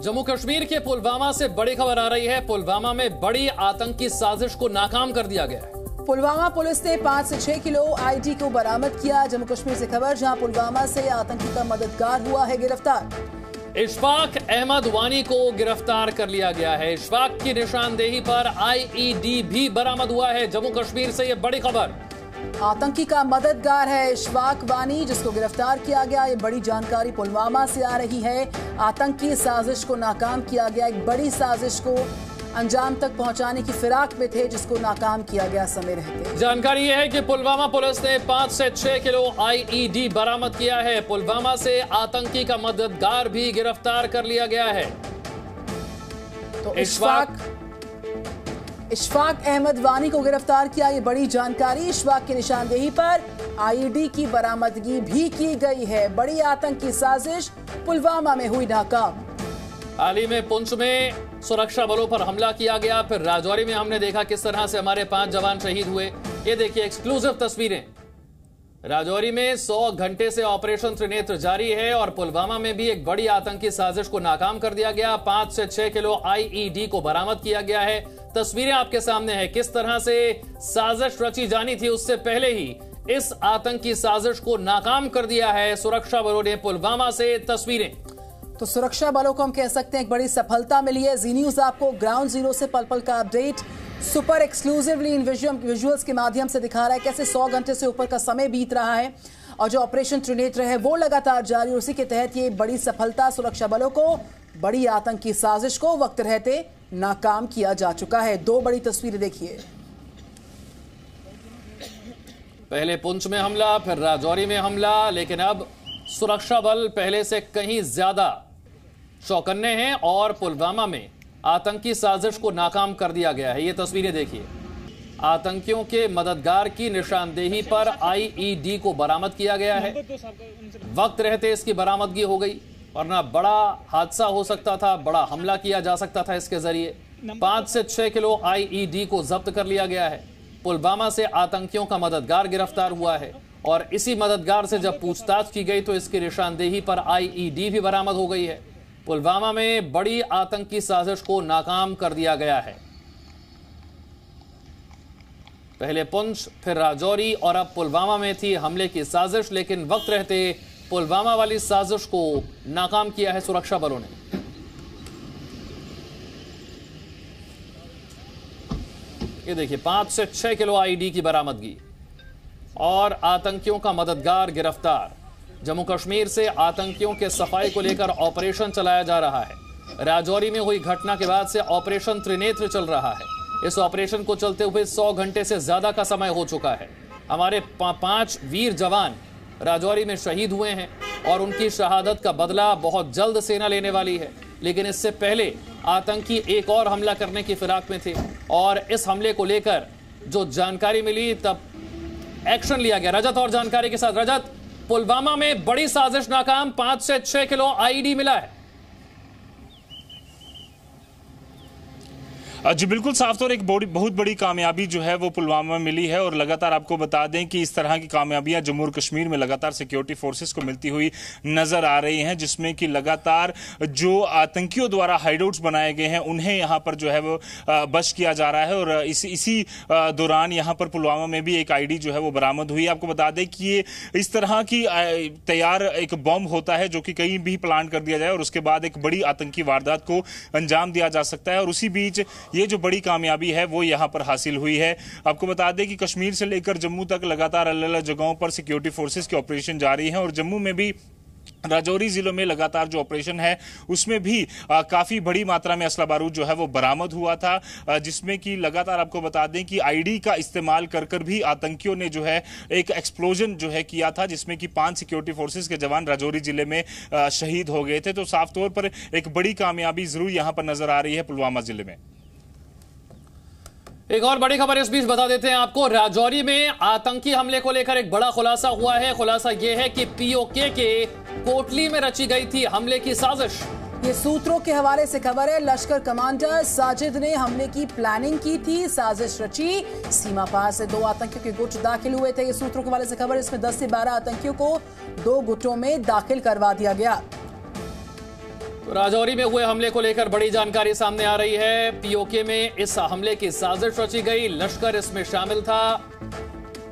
जम्मू कश्मीर के पुलवामा से बड़ी खबर आ रही है। पुलवामा में बड़ी आतंकी साजिश को नाकाम कर दिया गया है। पुलवामा पुलिस ने 5 से 6 किलो आईडी को बरामद किया। जम्मू कश्मीर से खबर, जहां पुलवामा से आतंकी का मददगार हुआ है गिरफ्तार। इशफाक अहमद वानी को गिरफ्तार कर लिया गया है। इशफाक की निशानदेही पर आईईडी भी बरामद हुआ है। जम्मू कश्मीर से यह बड़ी खबर। आतंकी का मददगार है इशफाक वानी, जिसको गिरफ्तार किया गया। ये बड़ी जानकारी पुलवामा से आ रही है। आतंकी साजिश को नाकाम किया गया। एक बड़ी साजिश को अंजाम तक पहुंचाने की फिराक में थे, जिसको नाकाम किया गया समय रहते। जानकारी यह है कि पुलवामा पुलिस ने 5 से 6 किलो आईईडी बरामद किया है। पुलवामा से आतंकी का मददगार भी गिरफ्तार कर लिया गया है। तो इशफाक अहमद वानी को गिरफ्तार किया। ये बड़ी जानकारी। इशफाक की निशानदेही पर आईडी की बरामदगी भी की गई है। बड़ी आतंकी साजिश पुलवामा में हुई नाकाम। हाल ही में पुंछ में सुरक्षा बलों पर हमला किया गया। फिर राजौरी में हमने देखा किस तरह से हमारे 5 जवान शहीद हुए। ये देखिए एक्सक्लूसिव तस्वीरें। राजौरी में 100 घंटे से ऑपरेशन त्रिनेत्र जारी है और पुलवामा में भी एक बड़ी आतंकी साजिश को नाकाम कर दिया गया। 5 से 6 किलो आईईडी को बरामद किया गया है। तस्वीरें आपके सामने हैं। किस तरह से साजिश रची जानी थी, उससे पहले ही इस आतंकी साजिश को नाकाम कर दिया है सुरक्षा बलों ने। पुलवामा से तस्वीरें। तो सुरक्षा बलों को हम कह सकते हैं एक बड़ी सफलता मिली है। जी न्यूज आपको ग्राउंड जीरो से पल पल का update super exclusively in visuals के माध्यम से दिखा रहा है। कैसे 100 घंटे से ऊपर का समय बीत रहा है और जो ऑपरेशन त्रिनेत्र है वो लगातार जारी। उसी के तहत ये बड़ी सफलता सुरक्षा बलों को, बड़ी आतंकी साजिश को वक्त रहते नाकाम किया जा चुका है। 2 बड़ी तस्वीरें देखिए। पहले पुंछ में हमला, फिर राजौरी में हमला, लेकिन अब सुरक्षा बल पहले से कहीं ज्यादा चौकन्ने हैं और पुलवामा में आतंकी साजिश को नाकाम कर दिया गया है। ये तस्वीरें देखिए। आतंकियों के मददगार की निशानदेही पर आईईडी को बरामद किया गया है। वक्त रहते इसकी बरामदगी हो गई, वरना बड़ा हादसा हो सकता था, बड़ा हमला किया जा सकता था इसके जरिए। 5 से 6 किलो आईईडी को जब्त कर लिया गया है। पुलवामा से आतंकियों का मददगार गिरफ्तार हुआ है और इसी मददगार से जब पूछताछ की गई तो इसकी निशानदेही पर आईईडी भी बरामद हो गई है। पुलवामा में बड़ी आतंकी साजिश को नाकाम कर दिया गया है। पहले पुंछ, फिर राजौरी और अब पुलवामा में थी हमले की साजिश, लेकिन वक्त रहते पुलवामा वाली साजिश को नाकाम किया है सुरक्षा बलों ने। ये देखिए 5 से 6 किलो आईडी की बरामदगी और आतंकियों का मददगार गिरफ्तार। जम्मू कश्मीर से आतंकियों के सफाई को लेकर ऑपरेशन चलाया जा रहा है। राजौरी में हुई घटना के बाद से ऑपरेशन त्रिनेत्र चल रहा है। इस ऑपरेशन को चलते हुए 100 घंटे से ज्यादा का समय हो चुका है। हमारे 5 वीर जवान राजौरी में शहीद हुए हैं और उनकी शहादत का बदला बहुत जल्द सेना लेने वाली है। लेकिन इससे पहले आतंकी एक और हमला करने की फिराक में थे और इस हमले को लेकर जो जानकारी मिली तब एक्शन लिया गया। रजत और जानकारी के साथ। रजत, पुलवामा में बड़ी साजिश नाकाम, 5 से 6 किलो आईडी मिला है। जी बिल्कुल, साफ तौर एक बहुत बड़ी कामयाबी जो है वो पुलवामा में मिली है और लगातार आपको बता दें कि इस तरह की कामयाबियां जम्मू और कश्मीर में लगातार सिक्योरिटी फोर्सेस को मिलती हुई नजर आ रही हैं, जिसमें कि लगातार जो आतंकियों द्वारा हाइडआउट्स बनाए गए हैं उन्हें यहां पर जो है वो बश किया जा रहा है। और इसी दौरान यहां पर पुलवामा में भी एक आईडी जो है वो बरामद हुई। आपको बता दें कि ये इस तरह की तैयार एक बॉम्ब होता है जो कि कहीं भी प्लांट कर दिया जाए और उसके बाद एक बड़ी आतंकी वारदात को अंजाम दिया जा सकता है। और उसी बीच ये जो बड़ी कामयाबी है वो यहां पर हासिल हुई है। आपको बता दें कि कश्मीर से लेकर जम्मू तक लगातार अलग अलग जगहों पर सिक्योरिटी फोर्सेस के ऑपरेशन जारी हैं और जम्मू में भी राजौरी जिलों में लगातार जो ऑपरेशन है उसमें भी काफी बड़ी मात्रा में असला बारूद जो है वो बरामद हुआ था, जिसमें कि लगातार आपको बता दें कि आईडी का इस्तेमाल कर भी आतंकियों ने जो है एक एक्सप्लोजन जो है किया था, जिसमें कि 5 सिक्योरिटी फोर्सेस के जवान राजौरी जिले में शहीद हो गए थे। तो साफ तौर पर एक बड़ी कामयाबी जरूर यहां पर नजर आ रही है पुलवामा जिले में। एक और बड़ी खबर इस बीच बता देते हैं आपको। राजौरी में आतंकी हमले को लेकर एक बड़ा खुलासा हुआ है। खुलासा यह है कि पीओके के कोटली में रची गई थी हमले की साजिश। ये सूत्रों के हवाले से खबर है। लश्कर कमांडर साजिद ने हमले की प्लानिंग की थी, साजिश रची। सीमा पार से 2 आतंकियों के गुट दाखिल हुए थे। ये सूत्रों के हवाले से खबर। इसमें 10 से 12 आतंकियों को 2 गुटों में दाखिल करवा दिया गया। राजौरी में हुए हमले को लेकर बड़ी जानकारी सामने आ रही है। पीओके में इस हमले की साजिश रची गई, लश्कर इसमें शामिल था।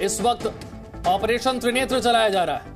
इस वक्त ऑपरेशन त्रिनेत्र चलाया जा रहा है।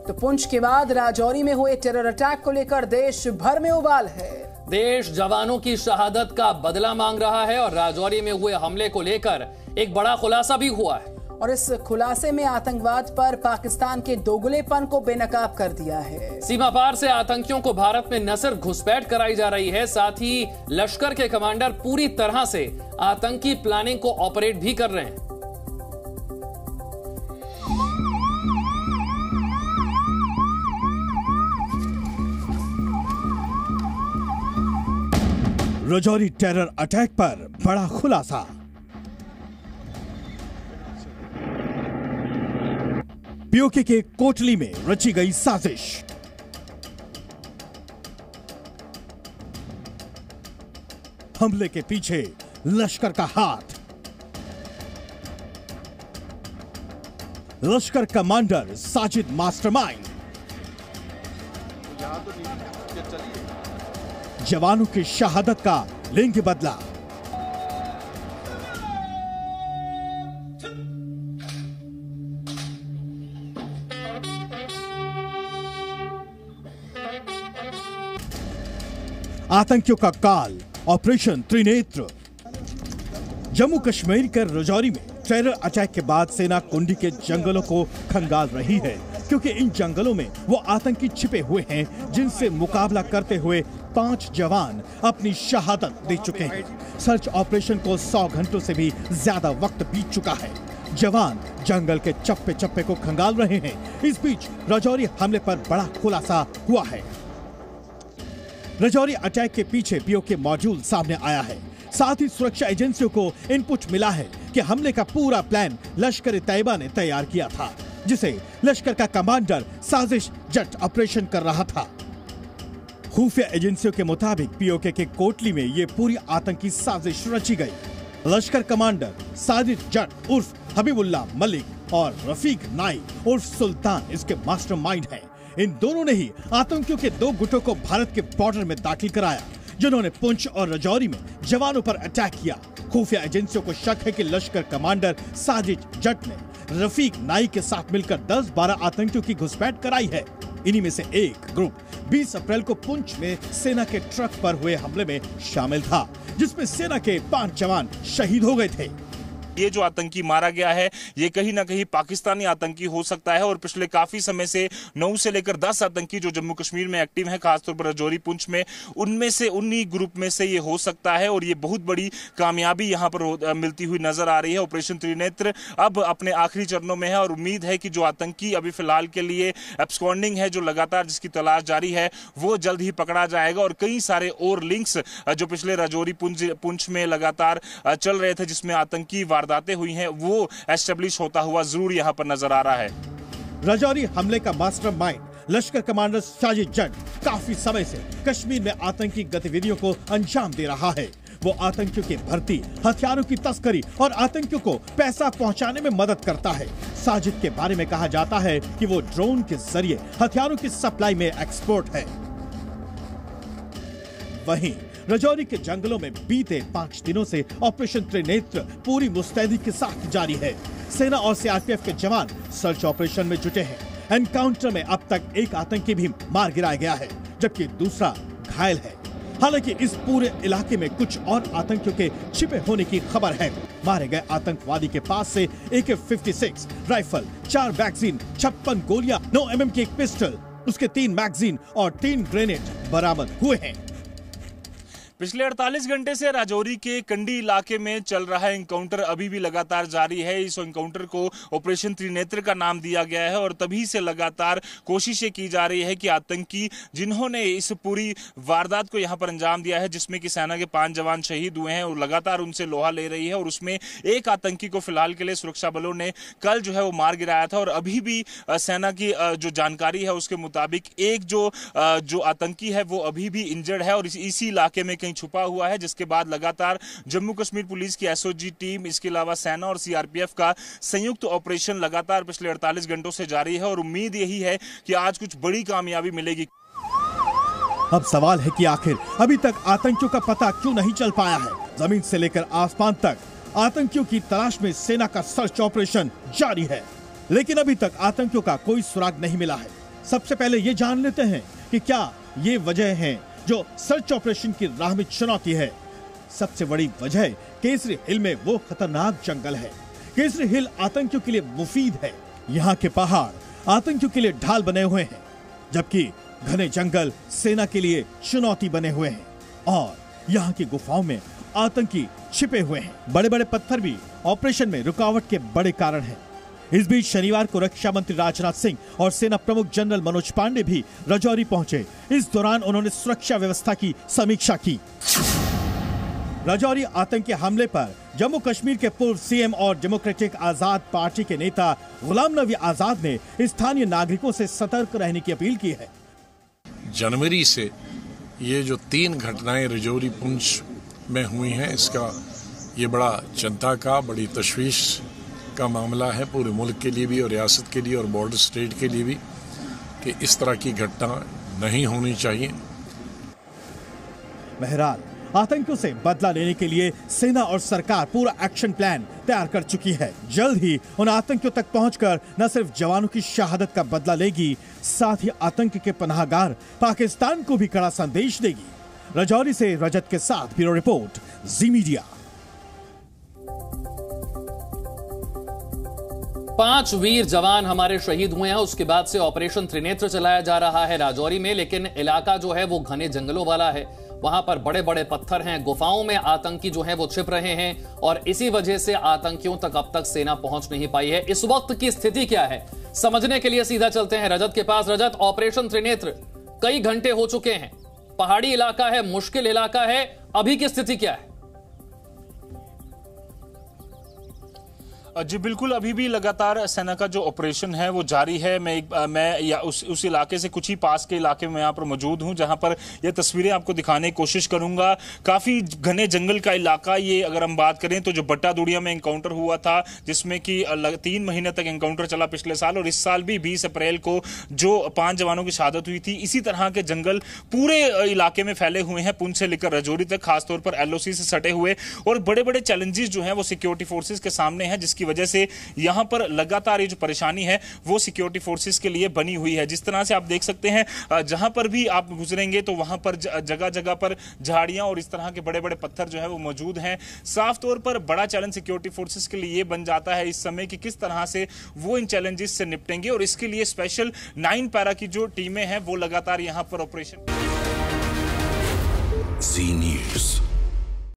तो पुंछ के बाद राजौरी में हुए टेरर अटैक को लेकर देश भर में उबाल है। देश जवानों की शहादत का बदला मांग रहा है और राजौरी में हुए हमले को लेकर एक बड़ा खुलासा भी हुआ है। और इस खुलासे में आतंकवाद पर पाकिस्तान के दोगलेपन को बेनकाब कर दिया है। सीमा पार से आतंकियों को भारत में न सिर्फ घुसपैठ कराई जा रही है, साथ ही लश्कर के कमांडर पूरी तरह से आतंकी प्लानिंग को ऑपरेट भी कर रहे हैं। राजौरी टेरर अटैक पर बड़ा खुलासा। पीओके के कोटली में रची गई साजिश। हमले के पीछे लश्कर का हाथ। लश्कर कमांडर साजिद मास्टरमाइंड। जवानों की शहादत का लेंगे बदला। आतंकियों का काल, ऑपरेशन त्रिनेत्र। जम्मू कश्मीर के राजौरी में टेरर अटैक के बाद सेना कुंडी के जंगलों को खंगाल रही है, क्योंकि इन जंगलों में वो आतंकी छिपे हुए हैं जिनसे मुकाबला करते हुए 5 जवान अपनी शहादत दे चुके हैं। सर्च ऑपरेशन को 100 घंटों से भी ज्यादा वक्त बीत चुका है। जवान जंगल के चप्पे चप्पे को खंगाल रहे हैं। इस बीच राजौरी हमले पर बड़ा खुलासा हुआ है। राजौरी अटैक के पीछे पीओके मॉड्यूल सामने आया है। साथ ही सुरक्षा एजेंसियों को इनपुट मिला है कि हमले का पूरा प्लान लश्कर तैयबा ने तैयार किया था, जिसे लश्कर का कमांडर साजिश जट ऑपरेशन कर रहा था। खुफिया एजेंसियों के मुताबिक पीओके के कोटली में ये पूरी आतंकी साजिश रची गई। लश्कर कमांडर साजिश जट उर्फ हबीबुल्लाह मलिक और रफीक नाई उर्फ सुल्तान इसके मास्टरमाइंड हैं। इन दोनों ने ही आतंकियों के 2 गुटों को भारत के बॉर्डर में दाखिल कराया, जिन्होंने पुंछ और राजौरी में जवानों पर अटैक किया। खुफिया एजेंसियों को शक है कि लश्कर कमांडर साजिद जट ने रफीक नाई के साथ मिलकर 10-12 आतंकियों की घुसपैठ कराई है। इन्हीं में से एक ग्रुप 20 अप्रैल को पुंछ में सेना के ट्रक पर हुए हमले में शामिल था, जिसमें सेना के 5 जवान शहीद हो गए थे। ये जो आतंकी मारा गया है ये कहीं ना कहीं पाकिस्तानी आतंकी हो सकता है और पिछले काफी समय से 9 से लेकर 10 आतंकी जो जम्मू कश्मीर में एक्टिव हैं, खासतौर पर राजौरी पुंछ में, उनमें से उन्हीं ग्रुप में से ये हो सकता है। और ये बहुत बड़ी कामयाबी यहाँ पर मिलती हुई नजर आ रही है। ऑपरेशन त्रिनेत्र अब अपने आखिरी चरणों में है और उम्मीद है कि जो आतंकी अभी फिलहाल के लिए एब्सकॉन्डिंग है, जो लगातार जिसकी तलाश जारी है, वो जल्द ही पकड़ा जाएगा। और कई सारे और लिंक्स जो पिछले राजौरी पुंछ में लगातार चल रहे थे, जिसमें आतंकी वारदातें हुई हैं, वो एस्टेब्लिश होता हुआ जरूर यहां पर नजर आ रहा है। राजौरी हमले का मास्टरमाइंड लश्कर कमांडर साजिद जट काफी समय से कश्मीर में आतंकी गतिविधियों को अंजाम दे रहा है। वो आतंकियों की भर्ती, हथियारों की तस्करी और आतंकियों को पैसा पहुंचाने में मदद करता है। साजिद के बारे में कहा जाता है कि वो ड्रोन के जरिए हथियारों की सप्लाई में एक्सपर्ट है। वहीं राजौरी के जंगलों में बीते 5 दिनों से ऑपरेशन त्रिनेत्र पूरी मुस्तैदी के साथ जारी है। सेना और सीआरपीएफ के जवान सर्च ऑपरेशन में जुटे हैं। एनकाउंटर में अब तक एक आतंकी भी मार गिराया गया है, जबकि दूसरा घायल है। हालांकि इस पूरे इलाके में कुछ और आतंकियों के छिपे होने की खबर है। मारे गए आतंकवादी के पास से AK-56 राइफल, 4 मैगजीन, 56 गोलियां, 9 mm की एक पिस्टल, उसके 3 मैगजीन और 3 ग्रेनेड बरामद हुए हैं। पिछले 48 घंटे से राजौरी के कंडी इलाके में चल रहा एनकाउंटर अभी भी लगातार जारी है। इस एनकाउंटर को ऑपरेशन त्रिनेत्र का नाम दिया गया है और तभी से लगातार कोशिशें की जा रही है कि आतंकी जिन्होंने इस पूरी वारदात को यहां पर अंजाम दिया है, जिसमें कि सेना के 5 जवान शहीद हुए हैं और लगातार उनसे लोहा ले रही है, और उसमें एक आतंकी को फिलहाल के लिए सुरक्षा बलों ने कल जो है वो मार गिराया था। और अभी भी सेना की जो जानकारी है उसके मुताबिक एक जो आतंकी है वो अभी भी इंजर्ड है और इसी इलाके में छुपा हुआ है, जिसके बाद लगातार जम्मू कश्मीर पुलिस की SOG टीम, इसके अलावा सेना और CRPF का संयुक्त ऑपरेशन लगातार पिछले 48 घंटों से जारी है और उम्मीद यही है कि आज कुछ बड़ी कामयाबी मिलेगी। अब सवाल है कि आखिर अभी तक आतंकियों का पता क्यों नहीं चल पाया है। जमीन से लेकर आसमान तक आतंकियों की तलाश में सेना का सर्च ऑपरेशन जारी है, लेकिन अभी तक आतंकियों का कोई सुराग नहीं मिला है। सबसे पहले ये जान लेते हैं कि क्या ये वजह है जो सर्च ऑपरेशन की राह में चुनौती है। सबसे बड़ी वजह केसरी हिल में वो खतरनाक जंगल है। केसरी हिल आतंकियों के लिए मुफीद है। यहाँ के पहाड़ आतंकियों के लिए ढाल बने हुए हैं, जबकि घने जंगल सेना के लिए चुनौती बने हुए हैं। और यहाँ की गुफाओं में आतंकी छिपे हुए हैं। बड़े बड़े पत्थर भी ऑपरेशन में रुकावट के बड़े कारण हैं। इस बीच शनिवार को रक्षा मंत्री राजनाथ सिंह और सेना प्रमुख जनरल मनोज पांडे भी राजौरी पहुंचे। इस दौरान उन्होंने सुरक्षा व्यवस्था की समीक्षा की। राजौरी आतंकी हमले पर जम्मू कश्मीर के पूर्व सीएम और डेमोक्रेटिक आजाद पार्टी के नेता गुलाम नबी आजाद ने स्थानीय नागरिकों से सतर्क रहने की अपील की है। जनवरी से ये जो 3 घटनाएं राजौरी पुंछ में हुई हैं, इसका ये बड़ा चिंता का, बड़ी तशवीश का मामला है पूरे मुल्क के लिए भी और रियासत के लिए और बॉर्डर स्टेट के लिए भी, कि इस तरह की घटना नहीं होनी चाहिए। बहरहाल आतंकियों से बदला लेने के लिए सेना और सरकार पूरा एक्शन प्लान तैयार कर चुकी है। जल्द ही उन आतंकियों तक पहुंचकर न सिर्फ जवानों की शहादत का बदला लेगी, साथ ही आतंक के पनाहगार पाकिस्तान को भी कड़ा संदेश देगी। राजौरी से रजत के साथ ब्यूरो रिपोर्ट, जी मीडिया। 5 वीर जवान हमारे शहीद हुए हैं। उसके बाद से ऑपरेशन त्रिनेत्र चलाया जा रहा है राजौरी में, लेकिन इलाका जो है वो घने जंगलों वाला है। वहां पर बड़े बड़े पत्थर हैं, गुफाओं में आतंकी जो है वो छिप रहे हैं और इसी वजह से आतंकियों तक अब तक सेना पहुंच नहीं पाई है। इस वक्त की स्थिति क्या है, समझने के लिए सीधा चलते हैं रजत के पास। रजत, ऑपरेशन त्रिनेत्र कई घंटे हो चुके हैं, पहाड़ी इलाका है, मुश्किल इलाका है, अभी की स्थिति क्या है? जी बिल्कुल, अभी भी लगातार सेना का जो ऑपरेशन है वो जारी है। मैं या उस इलाके से कुछ ही पास के इलाके में यहाँ पर मौजूद हूँ, जहाँ पर ये तस्वीरें आपको दिखाने की कोशिश करूंगा। काफी घने जंगल का इलाका ये। अगर हम बात करें तो जो बट्टा दुड़िया में एनकाउंटर हुआ था, जिसमें कि 3 महीने तक एनकाउंटर चला पिछले साल, और इस साल भी 20 अप्रैल को जो 5 जवानों की शहादत हुई थी, इसी तरह के जंगल पूरे इलाके में फैले हुए हैं, पुंछ से लेकर राजौरी तक, खासतौर पर LOC से सटे हुए। और बड़े बड़े चैलेंजेस जो है वो सिक्योरिटी फोर्सेज के सामने है, जिसकी वजह से यहां पर लगातार ये जो परेशानी है वो सिक्योरिटी फोर्सेस के लिए बनी हुई है। जिस तरह से आप देख सकते हैं, जहां पर भी आप गुजरेंगे तो वहां पर जगह जगह पर झाड़ियां और इस तरह के बड़े बड़े पत्थर जो है वो मौजूद हैं। साफ तौर पर बड़ा चैलेंज सिक्योरिटी फोर्सेस के लिए बन जाता है इस समय कि किस तरह से वो इन चैलेंजेस से निपटेंगे, और इसके लिए स्पेशल 9 पैरा की जो टीमें हैं वो लगातार यहां पर ऑपरेशन। जी न्यूज़।